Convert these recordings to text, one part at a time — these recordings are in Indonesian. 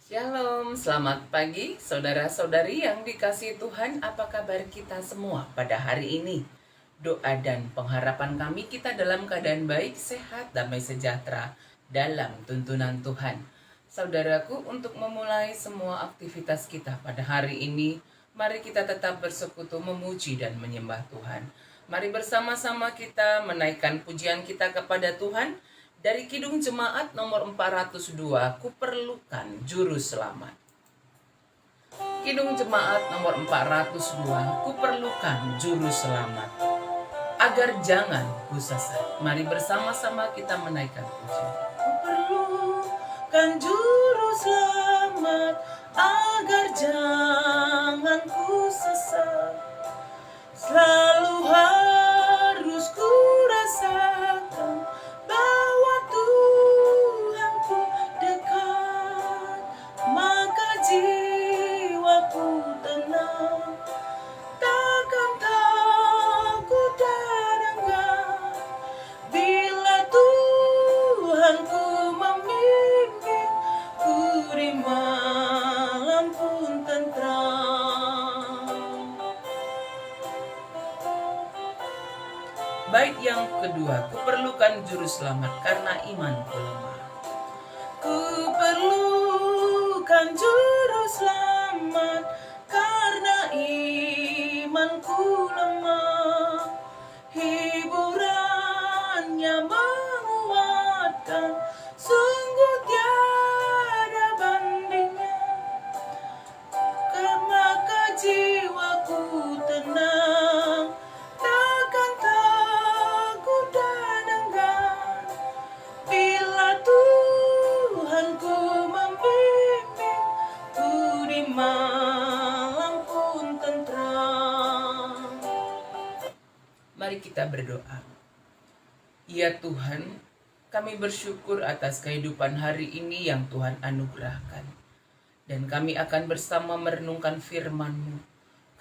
Shalom, selamat pagi saudara-saudari yang dikasihi Tuhan. Apa kabar kita semua pada hari ini? Doa dan pengharapan kami kita dalam keadaan baik, sehat, damai sejahtera dalam tuntunan Tuhan. Saudaraku, untuk memulai semua aktivitas kita pada hari ini, mari kita tetap bersekutu memuji dan menyembah Tuhan. Mari bersama-sama kita menaikkan pujian kita kepada Tuhan. Dari Kidung Jemaat nomor 402, Kuperlukan Juru Selamat. Kidung Jemaat nomor 402, Kuperlukan Juru Selamat. Agar jangan ku sesat. Mari bersama-sama kita menaikkan pujian. Kuperlukan Juru Selamat, agar jangan ku sesat. Selalu harus ku rasakan bahwa Tuhanku dekat, maka jiwaku tenang, takkan takut dan enggan. Bila Tuhanku memimpin, ku di malam pun tentram. Bait yang kedua, kuperlukan juru selamat karena imanku lemah. Kuperlukan juru selamat karena imanku lemah. Hiburannya menguatkan, sungguh tiada bandingnya. Maka jiwaku tenang, takkan takut dan enggan. Bila Tuhanku membimbing, ku di malam pun tentram. Mari kita berdoa. Ya Tuhan, kami bersyukur atas kehidupan hari ini yang Tuhan anugerahkan. Dan kami akan bersama merenungkan firman-Mu.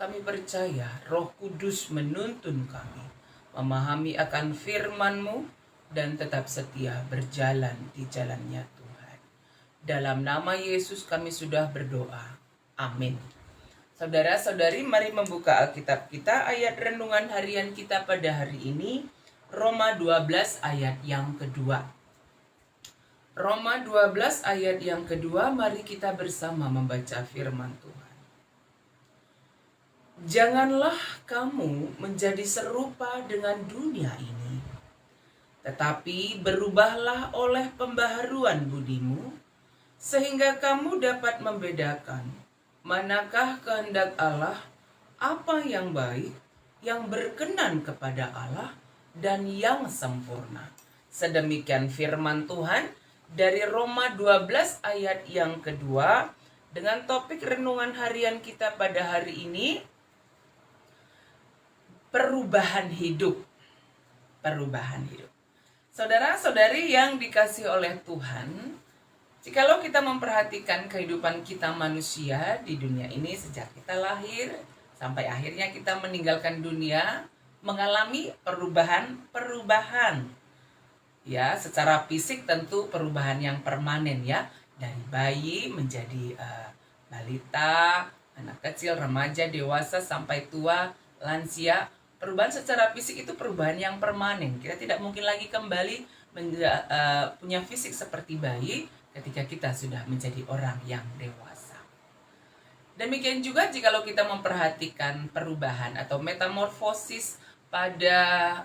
Kami percaya Roh Kudus menuntun kami memahami akan firman-Mu dan tetap setia berjalan di jalannya Tuhan. Dalam nama Yesus kami sudah berdoa. Amin. Saudara-saudari, mari membuka Alkitab kita, ayat renungan harian kita pada hari ini, Roma 12 ayat yang kedua. Roma 12 ayat yang kedua, mari kita bersama membaca firman Tuhan. Janganlah kamu menjadi serupa dengan dunia ini, tetapi berubahlah oleh pembaharuan budimu, sehingga kamu dapat membedakan manakah kehendak Allah, apa yang baik, yang berkenan kepada Allah, dan yang sempurna. Sedemikian firman Tuhan dari Roma 12 ayat yang kedua, dengan topik renungan harian kita pada hari ini, perubahan hidup. Perubahan hidup. Saudara-saudari yang dikasihi oleh Tuhan, jikalau kita memperhatikan kehidupan kita manusia di dunia ini sejak kita lahir sampai akhirnya kita meninggalkan dunia, mengalami perubahan. Ya, secara fisik tentu perubahan yang permanen ya, dari bayi menjadi balita, anak kecil, remaja, dewasa, sampai tua, lansia. Perubahan secara fisik itu perubahan yang permanen. Kita tidak mungkin lagi kembali punya fisik seperti bayi ketika kita sudah menjadi orang yang dewasa. Demikian juga jikalau kita memperhatikan perubahan atau metamorfosis pada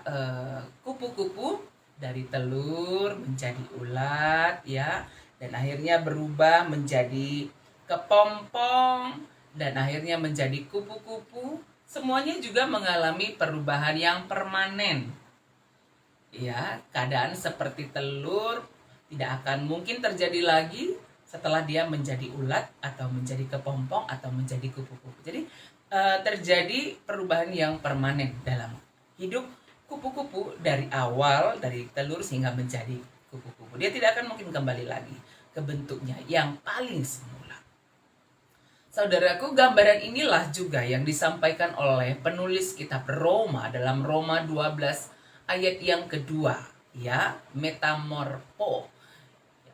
kupu-kupu, dari telur menjadi ulat ya, dan akhirnya berubah menjadi kepompong, dan akhirnya menjadi kupu-kupu. Semuanya juga mengalami perubahan yang permanen ya. Keadaan seperti telur tidak akan mungkin terjadi lagi setelah dia menjadi ulat atau menjadi kepompong atau menjadi kupu-kupu. Jadi terjadi perubahan yang permanen dalam hidup kupu-kupu dari awal, dari telur sehingga menjadi kupu-kupu. Dia tidak akan mungkin kembali lagi ke bentuknya yang paling semula. Saudaraku, gambaran inilah juga yang disampaikan oleh penulis kitab Roma dalam Roma 12 ayat yang kedua, ya, metamorfo.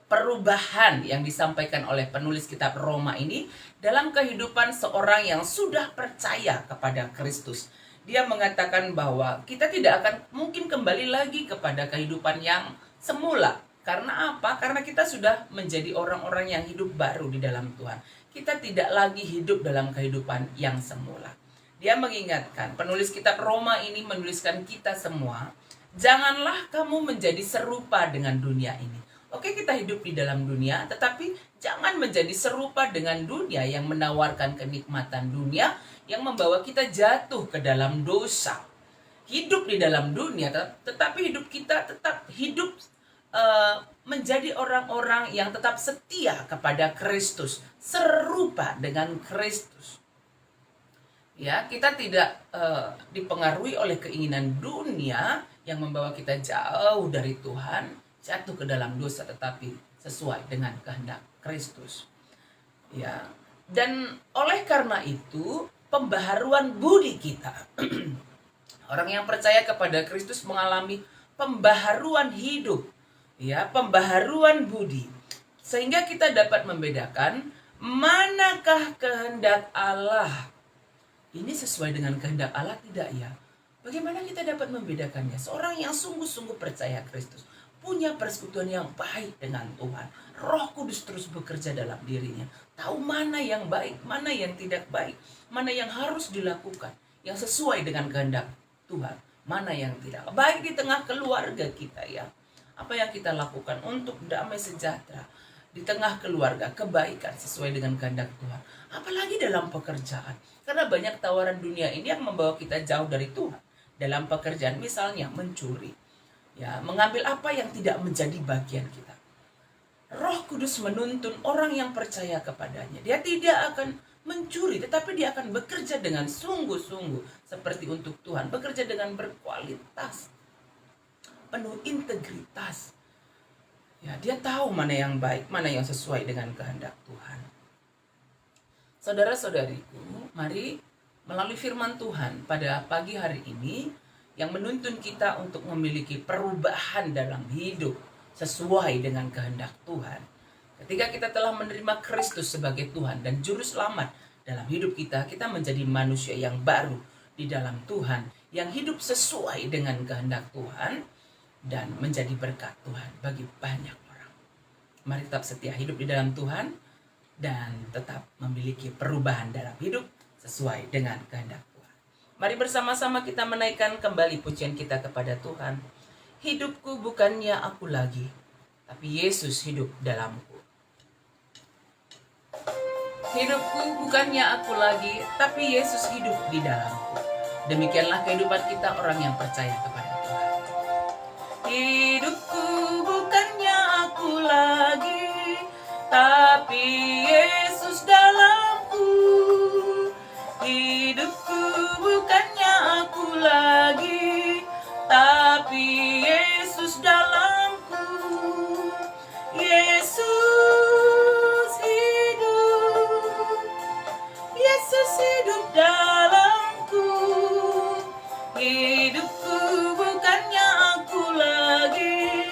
perubahan yang disampaikan oleh penulis kitab Roma ini dalam kehidupan seorang yang sudah percaya kepada Kristus. Dia mengatakan bahwa kita tidak akan mungkin kembali lagi kepada kehidupan yang semula. Karena apa? Karena kita sudah menjadi orang-orang yang hidup baru di dalam Tuhan. Kita tidak lagi hidup dalam kehidupan yang semula. Dia mengingatkan, penulis kitab Roma ini menuliskan kita semua, janganlah kamu menjadi serupa dengan dunia ini. Oke, kita hidup di dalam dunia, tetapi jangan menjadi serupa dengan dunia yang menawarkan kenikmatan dunia, yang membawa kita jatuh ke dalam dosa. Hidup di dalam dunia, tetapi hidup kita tetap hidup menjadi orang-orang yang tetap setia kepada Kristus, serupa dengan Kristus. Ya, kita tidak dipengaruhi oleh keinginan dunia yang membawa kita jauh dari Tuhan, jatuh ke dalam dosa, tetapi sesuai dengan kehendak Kristus. Ya, dan oleh karena itu pembaharuan budi kita. Orang yang percaya kepada Kristus mengalami pembaharuan hidup, ya, pembaharuan budi, sehingga kita dapat membedakan manakah kehendak Allah. Ini sesuai dengan kehendak Allah tidak ya? Bagaimana kita dapat membedakannya? Seorang yang sungguh-sungguh percaya Kristus, punya persekutuan yang baik dengan Tuhan, Roh Kudus terus bekerja dalam dirinya, tahu mana yang baik, mana yang tidak baik, mana yang harus dilakukan, yang sesuai dengan kehendak Tuhan, mana yang tidak. Baik di tengah keluarga kita ya, apa yang kita lakukan untuk damai sejahtera di tengah keluarga, kebaikan sesuai dengan kehendak Tuhan. Apalagi dalam pekerjaan, karena banyak tawaran dunia ini yang membawa kita jauh dari Tuhan. Dalam pekerjaan misalnya mencuri, ya, mengambil apa yang tidak menjadi bagian kita. Roh Kudus menuntun orang yang percaya kepadanya. Dia tidak akan mencuri, tetapi dia akan bekerja dengan sungguh-sungguh seperti untuk Tuhan, bekerja dengan berkualitas, penuh integritas. Ya, dia tahu mana yang baik, mana yang sesuai dengan kehendak Tuhan. Saudara-saudariku, mari melalui firman Tuhan pada pagi hari ini yang menuntun kita untuk memiliki perubahan dalam hidup sesuai dengan kehendak Tuhan. Ketika kita telah menerima Kristus sebagai Tuhan dan Juru Selamat dalam hidup kita, kita menjadi manusia yang baru di dalam Tuhan, yang hidup sesuai dengan kehendak Tuhan dan menjadi berkat Tuhan bagi banyak orang. Mari tetap setia hidup di dalam Tuhan dan tetap memiliki perubahan dalam hidup sesuai dengan kehendak Tuhan. Mari bersama-sama kita menaikkan kembali pujian kita kepada Tuhan. Hidupku bukannya aku lagi, tapi Yesus hidup dalamku. Hidupku bukannya aku lagi, tapi Yesus hidup di dalamku. Demikianlah kehidupan kita orang yang percaya kepada Tuhan. Hidupku bukannya aku lagi, tapi Yesus dalamku. Hidupku bukannya aku lagi, tapi Yesus dalamku. Yesus hidup dalamku. Hidupku bukannya aku lagi,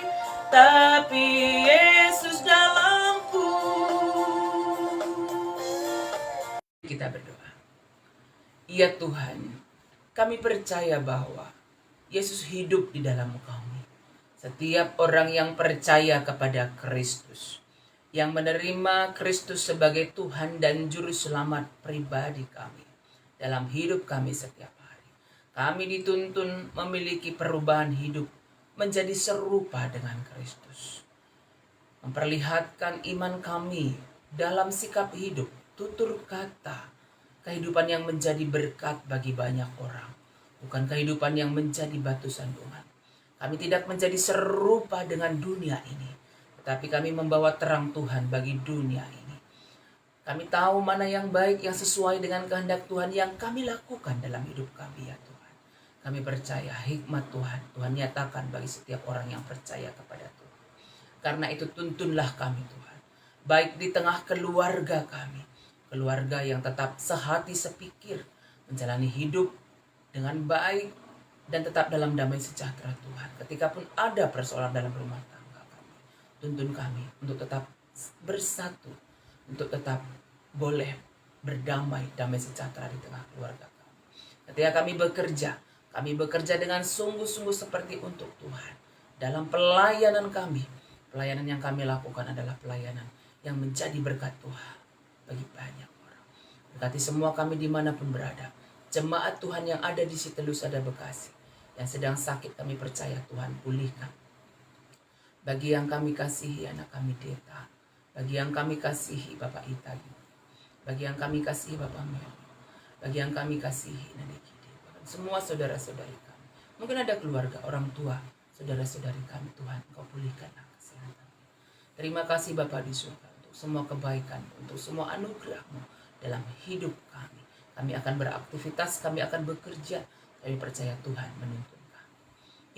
tapi Yesus dalamku. Kita berdoa. Ya Tuhan, kami percaya bahwa Yesus hidup di dalam kami. Setiap orang yang percaya kepada Kristus, yang menerima Kristus sebagai Tuhan dan Juru Selamat pribadi kami dalam hidup kami setiap hari. Kami dituntun memiliki perubahan hidup menjadi serupa dengan Kristus. Memperlihatkan iman kami dalam sikap hidup, tutur kata, kehidupan yang menjadi berkat bagi banyak orang. Bukan kehidupan yang menjadi batu sandungan. Kami tidak menjadi serupa dengan dunia ini, tetapi kami membawa terang Tuhan bagi dunia ini. Kami tahu mana yang baik, yang sesuai dengan kehendak Tuhan yang kami lakukan dalam hidup kami ya Tuhan. Kami percaya hikmat Tuhan nyatakan bagi setiap orang yang percaya kepada Tuhan. Karena itu tuntunlah kami Tuhan, baik di tengah keluarga kami, keluarga yang tetap sehati sepikir, menjalani hidup dengan baik dan tetap dalam damai sejahtera Tuhan. Ketika pun ada persoalan dalam rumah tangga kami, tuntun kami untuk tetap bersatu, untuk tetap boleh berdamai, damai sejahtera di tengah keluarga kami. Ketika kami bekerja dengan sungguh-sungguh seperti untuk Tuhan. Dalam pelayanan kami, pelayanan yang kami lakukan adalah pelayanan yang menjadi berkat Tuhan bagi banyak orang. Berkati semua kami dimanapun berada. Jemaat Tuhan yang ada di Sitelusada Bekasi, yang sedang sakit kami percaya Tuhan pulihkan. Bagi yang kami kasihi anak kami Deta, bagi yang kami kasihi Bapak Itagi, bagi yang kami kasihi Bapak Mel, bagi yang kami kasihi Nenek Kidi, semua saudara-saudari kami. Mungkin ada keluarga, orang tua, saudara-saudari kami, Tuhan Engkau pulihkanlah kesehatan. Terima kasih Bapa di surga untuk semua kebaikan, untuk semua anugerah-Mu dalam hidup kami. Kami akan beraktivitas, kami akan bekerja, kami percaya Tuhan menuntun kami.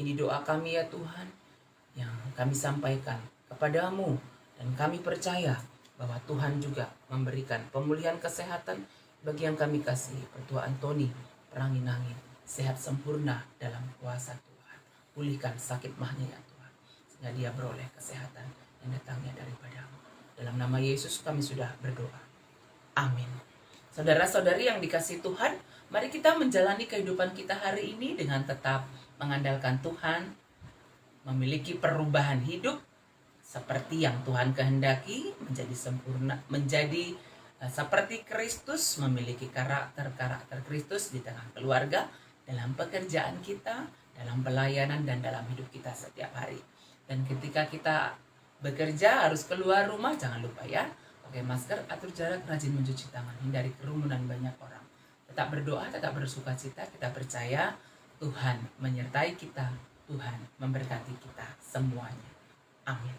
Ini doa kami ya Tuhan, yang kami sampaikan kepadamu, dan kami percaya bahwa Tuhan juga memberikan pemulihan kesehatan bagi yang kami kasih. Pertua Antoni Peranginangin sehat sempurna dalam kuasa Tuhan. Pulihkan sakit mahnya ya Tuhan, sehingga dia beroleh kesehatan yang datangnya daripadamu. Dalam nama Yesus kami sudah berdoa. Amin. Saudara-saudari yang dikasihi Tuhan, mari kita menjalani kehidupan kita hari ini dengan tetap mengandalkan Tuhan, memiliki perubahan hidup seperti yang Tuhan kehendaki, menjadi sempurna, menjadi seperti Kristus, memiliki karakter Kristus di tengah keluarga, dalam pekerjaan kita, dalam pelayanan, dan dalam hidup kita setiap hari. Dan ketika kita bekerja harus keluar rumah, jangan lupa ya, pakai masker, atur jarak, rajin mencuci tangan, hindari kerumunan banyak orang. Tetap berdoa, tetap bersuka cita, kita percaya Tuhan menyertai kita, Tuhan memberkati kita semuanya. Amin.